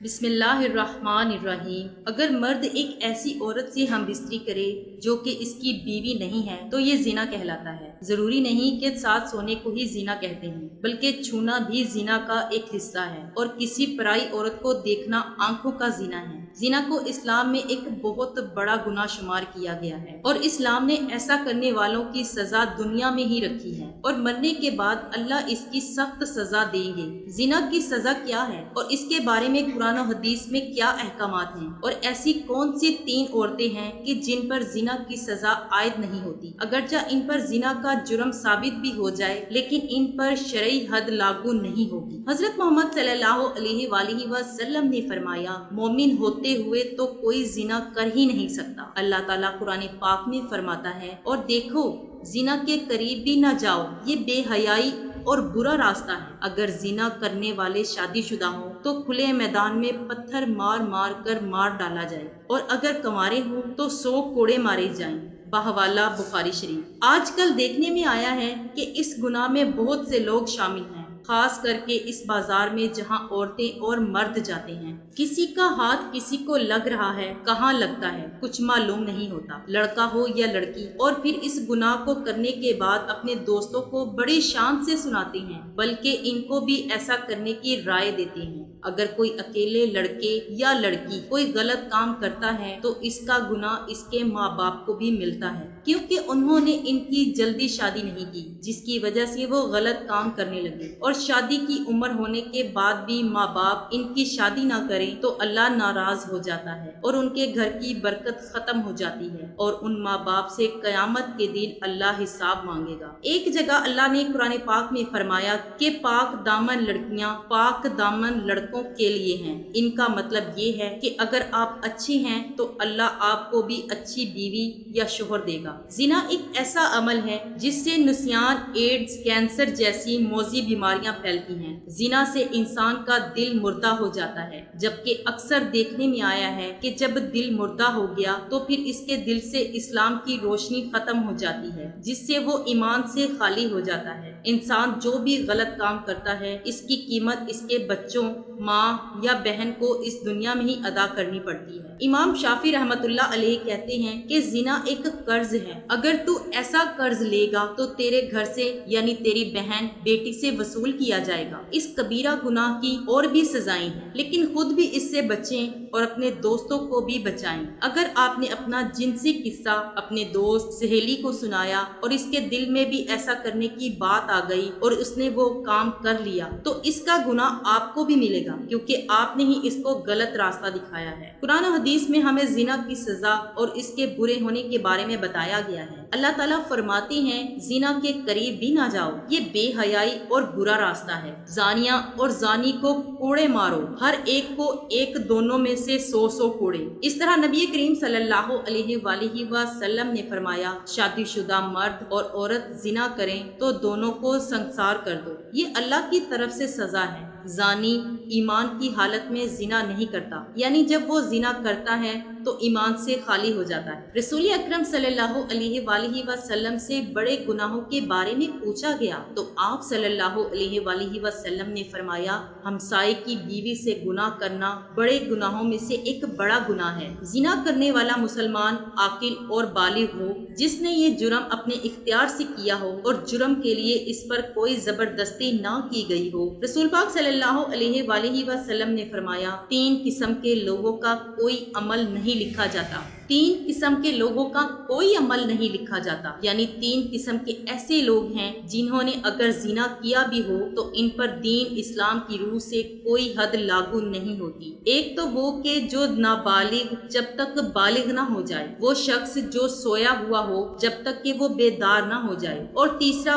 बिस्मिल्लाहिर्रहमानिर्रहीम। अगर मर्द एक ऐसी औरत से हम बिस्तरी करे जो कि इसकी बीवी नहीं है तो ये जिना कहलाता है। जरूरी नहीं कि साथ सोने को ही जिना कहते हैं, बल्कि छूना भी जिना का एक हिस्सा है और किसी पराई औरत को देखना आंखों का जिना है। जिना को इस्लाम में एक बहुत बड़ा गुनाह शुमार किया गया है और इस्लाम ने ऐसा करने वालों की सजा दुनिया में ही रखी है और मरने के बाद अल्लाह इसकी सख्त सजा देंगे। जिना की सजा क्या है और इसके बारे में कुरान और हदीस में क्या अहकामात हैं और ऐसी कौन सी 3 औरतें हैं कि जिन पर जिना की सजा आयद नहीं होती, अगरचे इन पर जिना का जुर्म साबित भी हो जाए लेकिन इन पर शरई हद लागू नहीं होगी। हजरत मोहम्मद सल्लल्लाहु अलैहि वसल्लम ने फरमाया, मोमिन होते हुए तो कोई जिना कर ही नहीं सकता। अल्लाह ताला कुरान पाक में फरमाता है, और देखो जिना के करीब भी न जाओ, ये बेहयाई और बुरा रास्ता है। अगर जिना करने वाले शादीशुदा हों तो खुले मैदान में पत्थर मार मार कर मार डाला जाए और अगर कंवारे हों तो 100 कोड़े मारे जाएं। बहवाला बुखारी शरीफ। आजकल देखने में आया है कि इस गुनाह में बहुत से लोग शामिल हैं, खास करके इस बाजार में जहां औरतें और मर्द जाते हैं। किसी का हाथ किसी को लग रहा है, कहाँ लगता है कुछ मालूम नहीं होता, लड़का हो या लड़की, और फिर इस गुनाह को करने के बाद अपने दोस्तों को बड़ी शान से सुनाते हैं, बल्कि इनको भी ऐसा करने की राय देते हैं। अगर कोई अकेले लड़के या लड़की कोई गलत काम करता है तो इसका गुनाह इसके माँ बाप को भी मिलता है, क्योंकि उन्होंने इनकी जल्दी शादी नहीं की, जिसकी वजह से वो गलत काम करने लगे। और शादी की उम्र होने के बाद भी माँ बाप इनकी शादी ना करें तो अल्लाह नाराज हो जाता है और उनके घर की बरकत खत्म हो जाती है और उन माँ बाप से कयामत के दिन अल्लाह हिसाब मांगेगा। एक जगह अल्लाह ने कुरान पाक में फरमाया कि पाक दामन लड़कियां पाक दामन लड़कों के लिए हैं। इनका मतलब ये है कि अगर आप अच्छे हैं तो अल्लाह आपको भी अच्छी बीवी या शोहर देगा। जिना एक ऐसा अमल है जिससे नुसियान, एड्स, कैंसर जैसी मौजी बीमारियां फैलती हैं। जिना से इंसान का दिल मुर्दा हो जाता है, जबकि अक्सर देखने में आया है कि जब दिल मुर्दा हो गया तो फिर इसके दिल से इस्लाम की रोशनी खत्म हो जाती है, जिससे वो ईमान से खाली हो जाता है। इंसान जो भी गलत काम करता है इसकी कीमत इसके बच्चों, माँ या बहन को इस दुनिया में ही अदा करनी पड़ती है। इमाम शाफी रहमतुल्लाह अलैह कहते हैं कि जिना एक कर्ज है, अगर तू ऐसा कर्ज लेगा तो तेरे घर से यानी तेरी बहन बेटी से वसूल किया जाएगा। इस कबीरा गुनाह की और भी सजाएं हैं, लेकिन खुद भी इससे बचें और अपने दोस्तों को भी बचाएं। अगर आपने अपना जिनसी किस्सा अपने दोस्त, सहेली को सुनाया और इसके दिल में भी ऐसा करने की बात आ गई और उसने वो काम कर लिया तो इसका गुनाह आपको भी मिलेगा, क्योंकि आपने ही इसको गलत रास्ता दिखाया है। कुरान और हदीस में हमें जिना की सजा और इसके बुरे होने के बारे में बताया गया है। अल्लाह ताला फरमाते हैं, जिना के करीब भी ना जाओ, ये बेहयाई और बुरा रास्ता है। जानिया और जानी को कोड़े मारो, हर एक को एक दोनों में से 100 कोड़े। इस तरह नबी करीम सल्लल्लाहु अलैहि वसल्लम ने फरमाया, शादीशुदा मर्द और औरत जिना करें तो दोनों को संसार कर दो, ये अल्लाह की तरफ से सजा है। जानी ईमान की हालत में जिना नहीं करता, यानी जब वो जिना करता है तो ईमान से खाली हो जाता है। रसूल अकरम सल्लल्लाहु अलैहि वसल्लम से बड़े गुनाहों के बारे में पूछा गया तो आप सल्लल्लाहु अलैहि वसल्लम ने फरमाया, हमसाये की बीवी से गुनाह करना बड़े गुनाहों में से एक बड़ा गुनाह है। जिना करने वाला मुसलमान आकिल और बालिग हो, जिसने ये जुर्म अपने इख्तियार से किया हो और जुर्म के लिए इस पर कोई जबरदस्ती ना की गई हो। रसूल पाक सल्लल्लाहु अलैहि वसल्लम ने फरमाया, 3 किस्म के लोगों का कोई अमल नहीं लिखा जाता। 3 किस्म के लोगों का कोई अमल नहीं लिखा जाता, यानी 3 किस्म के ऐसे लोग हैं जिन्होंने अगर जिना किया भी हो तो इन पर दीन इस्लाम की रूह से कोई हद लागू नहीं होती। एक तो वो कि जो नाबालिग जब तक बालिग ना हो जाए, वो शख्स जो सोया हुआ हो जब तक कि वो बेदार ना हो जाए, और तीसरा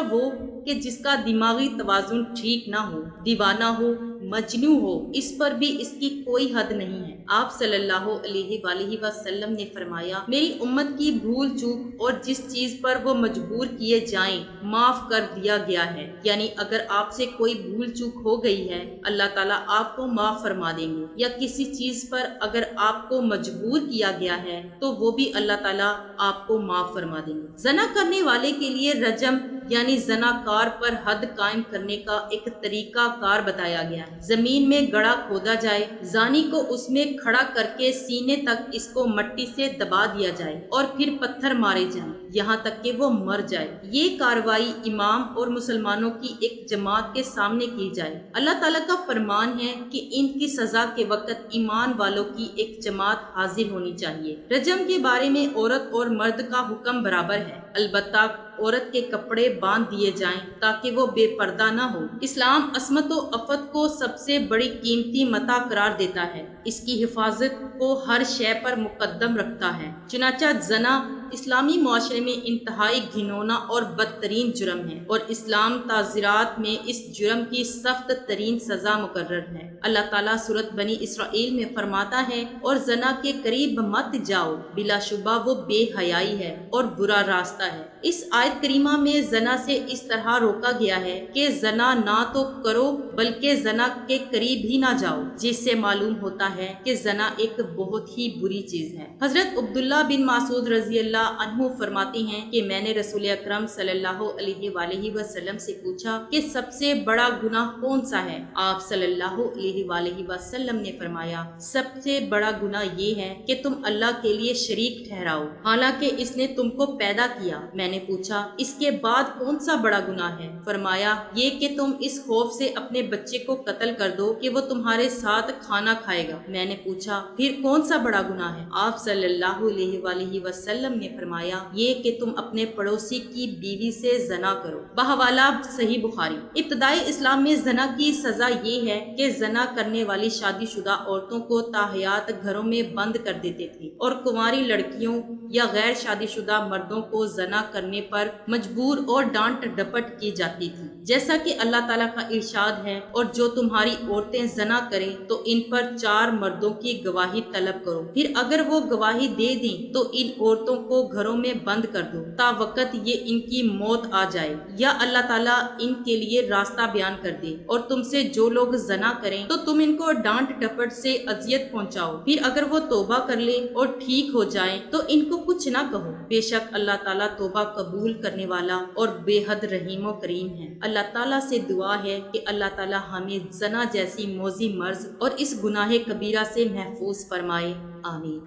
वो कि जिसका दिमागी तवाजुन ठीक ना हो, दीवाना हो, मजनू हो, इस पर भी इसकी कोई हद नहीं है। आप सल्लल्लाहु अलैहि वसल्लम ने फरमाया, मेरी उम्मत की भूल चूक और जिस चीज पर वो मजबूर किए जाएं माफ कर दिया गया है, यानी अगर आपसे कोई भूल चूक हो गई है अल्लाह ताला आपको माफ फरमा देंगे, या किसी चीज पर अगर आपको मजबूर किया गया है तो वो भी अल्लाह ताला आपको माफ फरमा देंगे। ज़ना करने वाले के लिए रजम یعنی زناکار پر حد قائم کرنے کا ایک طریقہ کار بتایا گیا ہے۔ زمین میں گڑھا کھودا جائے، زانی کو اس میں کھڑا کر کے سینے تک اس کو مٹی سے دبا دیا جائے اور پھر پتھر مارے جائیں یہاں تک کہ وہ مر جائے۔ یہ کارروائی امام اور مسلمانوں کی ایک جماعت کے سامنے کی جائے۔ اللہ تعالیٰ کا فرمان ہے کہ ان کی سزا کے وقت ایمان والوں کی ایک جماعت حاضر ہونی چاہیے۔ رجم کے بارے میں عورت اور مرد کا حکم برابر ہے، البتہ عورت کے کپڑے باندھ دیے جائیں تاکہ وہ بے پردہ نہ ہو۔ اسلام عصمت و عفت کو سب سے بڑی قیمتی متاع قرار دیتا ہے، اس کی حفاظت کو ہر شے پر مقدم رکھتا ہے۔ چنانچہ زنا اسلامی معاشرے میں انتہائی گھناؤنا اور بدترین جرم ہے، اور اسلام تعزیرات میں اس جرم کی سخت ترین سزا مقرر ہے۔ اللہ تعالیٰ سورۃ بنی اسرائیل میں فرماتا ہے، اور زنا کے قریب مت جاؤ، بلا شبہ وہ بے حیائی ہے اور برا راستہ ہے۔ اس آیت کریمہ میں زنا سے اس طرح روکا گیا ہے کہ زنا نہ تو کرو بلکہ زنا کے قریب ہی نہ جاؤ، جس سے معلوم ہوتا ہے کہ زنا ایک بہت ہی بری چیز ہے۔ حضرت عبداللہ بن مسعود رضی اللہ عنہ فرماتے ہیں کہ میں نے رسول اکرم صلی اللہ علیہ وآلہ وسلم سے پوچھا کہ سب سے بڑا گناہ کون سا ہے؟ آپ صلی اللہ علیہ وآلہ وسلم نے فرمایا، سب سے بڑا گناہ یہ ہے کہ تم اللہ کے لیے شریک ٹھہراؤ حالانکہ اس نے تم کو پیدا کیا۔ میں نے پوچھا اس کے بعد کون سا بڑا گناہ ہے؟ فرمایا یہ کہ تم اس خوف سے اپنے بچے کو قتل کر دو کہ وہ تمہارے ساتھ کھانا کھائے گا۔ میں نے پوچھا پھر کون سا بڑا گناہ ہے؟ آپ صلی اللہ علیہ وآلہ وسلم نے فرمایا یہ کہ تم اپنے پڑوسی کی بیوی سے زنا کرو۔ بحوالہ صحیح بخاری۔ ابتدائی اسلام میں زنا کی سزا یہ ہے کہ زنا کرنے والی شادی شدہ عورتوں کو تاحیات گھروں میں بند کر دیتے تھے، اور کنواری لڑکیوں یا غیر شادی شدہ مردوں کو زنا کرنے پر مجبور اور ڈانٹ ڈپٹ کی جاتی تھی، جیسا کہ اللہ تعالیٰ کا ارشاد ہے، اور جو تمہاری عورتیں زنا کریں تو ان پر 4 مردوں کی گواہی طلب کرو، پھر اگر وہ گواہی دے دیں تو ان عورتوں کو گھروں میں بند کر دو تا وقت یہ ان کی موت آ جائے یا اللہ تعالیٰ ان کے لیے راستہ بیان کر دے۔ اور تم سے جو لوگ زنا کریں تو تم ان کو ڈانٹ ڈپٹ سے اذیت پہنچاؤ، پھر اگر وہ توبہ کر لیں اور ٹھیک ہو جائیں تو ان کو کچھ نہ کہو، بے شک اللہ تعالیٰ توبہ قبول کرنے والا اور بے حد رحیم و کریم ہے۔ اللہ تعالیٰ سے دعا ہے کہ اللہ تعالیٰ ہمیں زنا جیسی موذی مرض اور اس گناہ کبیرہ سے محفوظ فرمائے، آمین۔